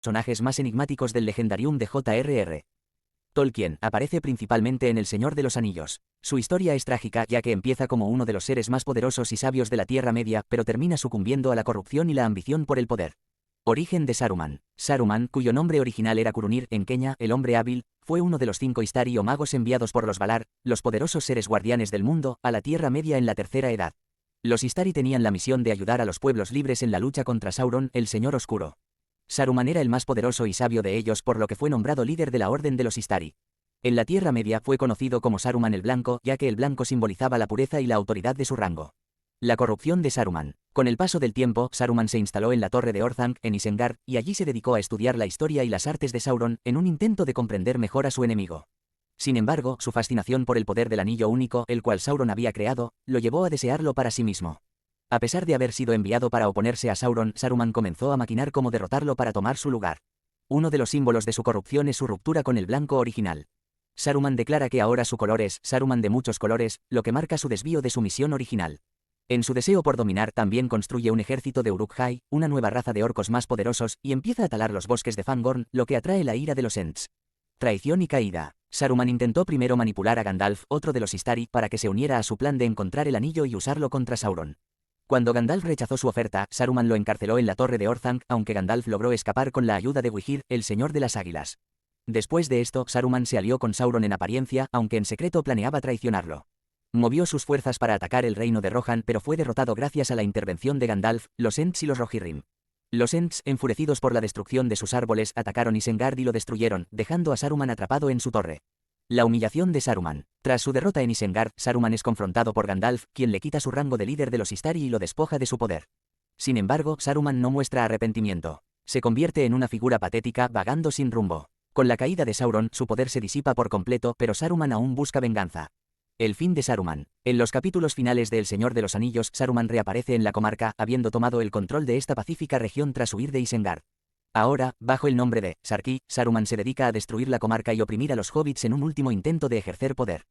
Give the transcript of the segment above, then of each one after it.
personajes más enigmáticos del legendarium de J.R.R. Tolkien aparece principalmente en El Señor de los Anillos. Su historia es trágica ya que empieza como uno de los seres más poderosos y sabios de la Tierra Media, pero termina sucumbiendo a la corrupción y la ambición por el poder. Origen de Saruman. Saruman, cuyo nombre original era Curunir en Quenya, el hombre hábil, fue uno de los 5 Istari o magos enviados por los Valar, los poderosos seres guardianes del mundo, a la Tierra Media en la Tercera Edad. Los Istari tenían la misión de ayudar a los pueblos libres en la lucha contra Sauron, el Señor Oscuro. Saruman era el más poderoso y sabio de ellos, por lo que fue nombrado líder de la Orden de los Istari. En la Tierra Media fue conocido como Saruman el Blanco, ya que el blanco simbolizaba la pureza y la autoridad de su rango. La corrupción de Saruman. Con el paso del tiempo, Saruman se instaló en la Torre de Orthanc, en Isengard, y allí se dedicó a estudiar la historia y las artes de Sauron, en un intento de comprender mejor a su enemigo. Sin embargo, su fascinación por el poder del Anillo Único, el cual Sauron había creado, lo llevó a desearlo para sí mismo. A pesar de haber sido enviado para oponerse a Sauron, Saruman comenzó a maquinar cómo derrotarlo para tomar su lugar. Uno de los símbolos de su corrupción es su ruptura con el blanco original. Saruman declara que ahora su color es Saruman de muchos colores, lo que marca su desvío de su misión original. En su deseo por dominar, también construye un ejército de Uruk-hai, una nueva raza de orcos más poderosos, y empieza a talar los bosques de Fangorn, lo que atrae la ira de los Ents. Traición y caída. Saruman intentó primero manipular a Gandalf, otro de los Istari, para que se uniera a su plan de encontrar el anillo y usarlo contra Sauron. Cuando Gandalf rechazó su oferta, Saruman lo encarceló en la Torre de Orthanc, aunque Gandalf logró escapar con la ayuda de Wihir, el Señor de las Águilas. Después de esto, Saruman se alió con Sauron en apariencia, aunque en secreto planeaba traicionarlo. Movió sus fuerzas para atacar el reino de Rohan, pero fue derrotado gracias a la intervención de Gandalf, los Ents y los Rohirrim. Los Ents, enfurecidos por la destrucción de sus árboles, atacaron Isengard y lo destruyeron, dejando a Saruman atrapado en su torre. La humillación de Saruman. Tras su derrota en Isengard, Saruman es confrontado por Gandalf, quien le quita su rango de líder de los Istari y lo despoja de su poder. Sin embargo, Saruman no muestra arrepentimiento. Se convierte en una figura patética, vagando sin rumbo. Con la caída de Sauron, su poder se disipa por completo, pero Saruman aún busca venganza. El fin de Saruman. En los capítulos finales de El Señor de los Anillos, Saruman reaparece en la comarca, habiendo tomado el control de esta pacífica región tras huir de Isengard. Ahora, bajo el nombre de Sarkí, Saruman se dedica a destruir la comarca y oprimir a los hobbits en un último intento de ejercer poder.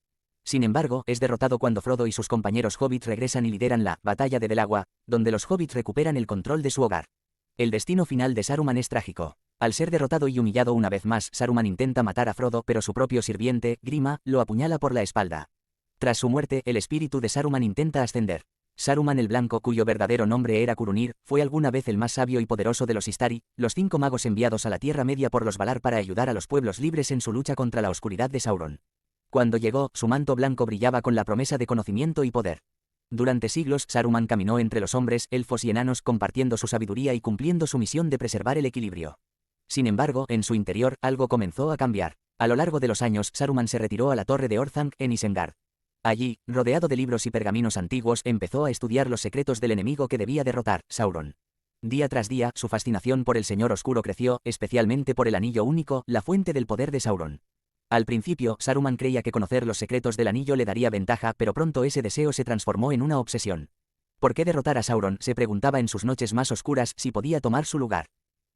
Sin embargo, es derrotado cuando Frodo y sus compañeros hobbits regresan y lideran la Batalla de Belagua, donde los hobbits recuperan el control de su hogar. El destino final de Saruman es trágico. Al ser derrotado y humillado una vez más, Saruman intenta matar a Frodo, pero su propio sirviente, Grima, lo apuñala por la espalda. Tras su muerte, el espíritu de Saruman intenta ascender. Saruman el Blanco, cuyo verdadero nombre era Curunir, fue alguna vez el más sabio y poderoso de los Istari, los 5 magos enviados a la Tierra Media por los Valar para ayudar a los pueblos libres en su lucha contra la oscuridad de Sauron. Cuando llegó, su manto blanco brillaba con la promesa de conocimiento y poder. Durante siglos, Saruman caminó entre los hombres, elfos y enanos, compartiendo su sabiduría y cumpliendo su misión de preservar el equilibrio. Sin embargo, en su interior, algo comenzó a cambiar. A lo largo de los años, Saruman se retiró a la Torre de Orthanc, en Isengard. Allí, rodeado de libros y pergaminos antiguos, empezó a estudiar los secretos del enemigo que debía derrotar, Sauron. Día tras día, su fascinación por el Señor Oscuro creció, especialmente por el Anillo Único, la fuente del poder de Sauron. Al principio, Saruman creía que conocer los secretos del anillo le daría ventaja, pero pronto ese deseo se transformó en una obsesión. ¿Por qué derrotar a Sauron? Se preguntaba en sus noches más oscuras si podía tomar su lugar.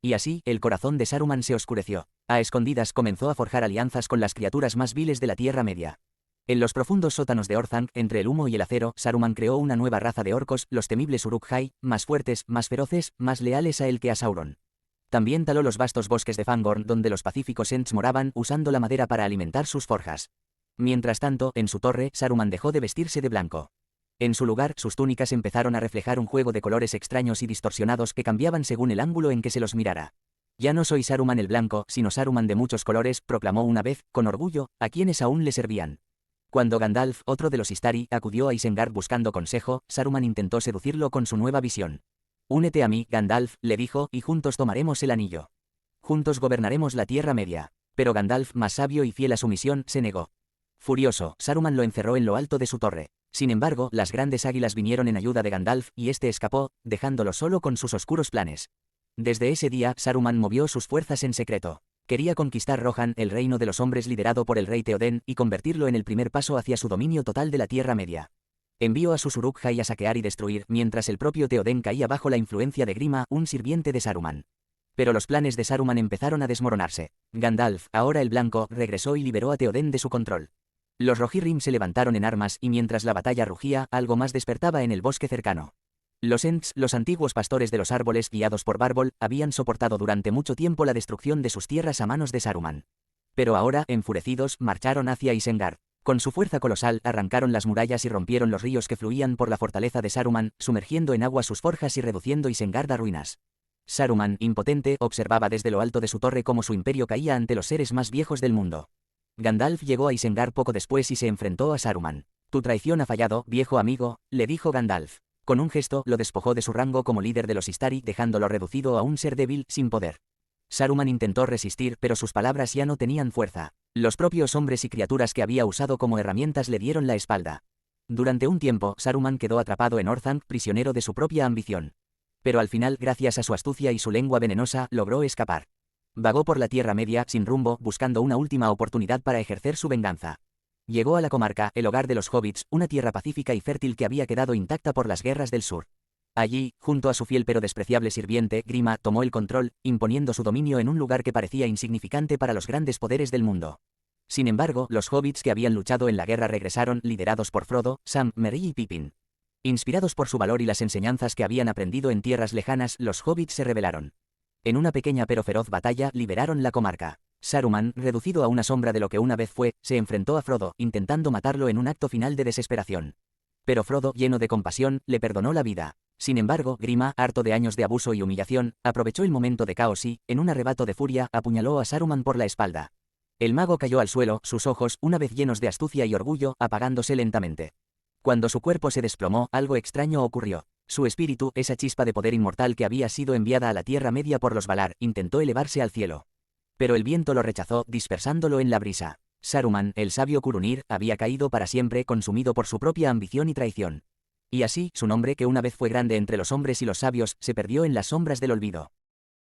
Y así, el corazón de Saruman se oscureció. A escondidas comenzó a forjar alianzas con las criaturas más viles de la Tierra Media. En los profundos sótanos de Orthanc, entre el humo y el acero, Saruman creó una nueva raza de orcos, los temibles Uruk-hai, más fuertes, más feroces, más leales a él que a Sauron. También taló los vastos bosques de Fangorn, donde los pacíficos Ents moraban, usando la madera para alimentar sus forjas. Mientras tanto, en su torre, Saruman dejó de vestirse de blanco. En su lugar, sus túnicas empezaron a reflejar un juego de colores extraños y distorsionados que cambiaban según el ángulo en que se los mirara. «Ya no soy Saruman el Blanco, sino Saruman de muchos colores», proclamó una vez, con orgullo, a quienes aún le servían. Cuando Gandalf, otro de los Istari, acudió a Isengard buscando consejo, Saruman intentó seducirlo con su nueva visión. «Únete a mí, Gandalf», le dijo, «y juntos tomaremos el anillo. Juntos gobernaremos la Tierra Media». Pero Gandalf, más sabio y fiel a su misión, se negó. Furioso, Saruman lo encerró en lo alto de su torre. Sin embargo, las grandes águilas vinieron en ayuda de Gandalf, y este escapó, dejándolo solo con sus oscuros planes. Desde ese día, Saruman movió sus fuerzas en secreto. Quería conquistar Rohan, el reino de los hombres liderado por el rey Theoden, y convertirlo en el primer paso hacia su dominio total de la Tierra Media. Envió a sus Uruk-hai a saquear y destruir, mientras el propio Theoden caía bajo la influencia de Grima, un sirviente de Saruman. Pero los planes de Saruman empezaron a desmoronarse. Gandalf, ahora el Blanco, regresó y liberó a Theoden de su control. Los Rohirrim se levantaron en armas, y mientras la batalla rugía, algo más despertaba en el bosque cercano. Los Ents, los antiguos pastores de los árboles guiados por Bárbol, habían soportado durante mucho tiempo la destrucción de sus tierras a manos de Saruman. Pero ahora, enfurecidos, marcharon hacia Isengard. Con su fuerza colosal, arrancaron las murallas y rompieron los ríos que fluían por la fortaleza de Saruman, sumergiendo en agua sus forjas y reduciendo Isengard a ruinas. Saruman, impotente, observaba desde lo alto de su torre cómo su imperio caía ante los seres más viejos del mundo. Gandalf llegó a Isengard poco después y se enfrentó a Saruman. «Tu traición ha fallado, viejo amigo», le dijo Gandalf. Con un gesto, lo despojó de su rango como líder de los Istari, dejándolo reducido a un ser débil, sin poder. Saruman intentó resistir, pero sus palabras ya no tenían fuerza. Los propios hombres y criaturas que había usado como herramientas le dieron la espalda. Durante un tiempo, Saruman quedó atrapado en Orthanc, prisionero de su propia ambición. Pero al final, gracias a su astucia y su lengua venenosa, logró escapar. Vagó por la Tierra Media, sin rumbo, buscando una última oportunidad para ejercer su venganza. Llegó a la comarca, el hogar de los hobbits, una tierra pacífica y fértil que había quedado intacta por las guerras del sur. Allí, junto a su fiel pero despreciable sirviente, Grima, tomó el control, imponiendo su dominio en un lugar que parecía insignificante para los grandes poderes del mundo. Sin embargo, los hobbits que habían luchado en la guerra regresaron, liderados por Frodo, Sam, Merry y Pippin. Inspirados por su valor y las enseñanzas que habían aprendido en tierras lejanas, los hobbits se rebelaron. En una pequeña pero feroz batalla, liberaron la comarca. Saruman, reducido a una sombra de lo que una vez fue, se enfrentó a Frodo, intentando matarlo en un acto final de desesperación. Pero Frodo, lleno de compasión, le perdonó la vida. Sin embargo, Grima, harto de años de abuso y humillación, aprovechó el momento de caos y, en un arrebato de furia, apuñaló a Saruman por la espalda. El mago cayó al suelo, sus ojos, una vez llenos de astucia y orgullo, apagándose lentamente. Cuando su cuerpo se desplomó, algo extraño ocurrió. Su espíritu, esa chispa de poder inmortal que había sido enviada a la Tierra Media por los Valar, intentó elevarse al cielo. Pero el viento lo rechazó, dispersándolo en la brisa. Saruman, el sabio Curunir, había caído para siempre, consumido por su propia ambición y traición. Y así, su nombre, que una vez fue grande entre los hombres y los sabios, se perdió en las sombras del olvido.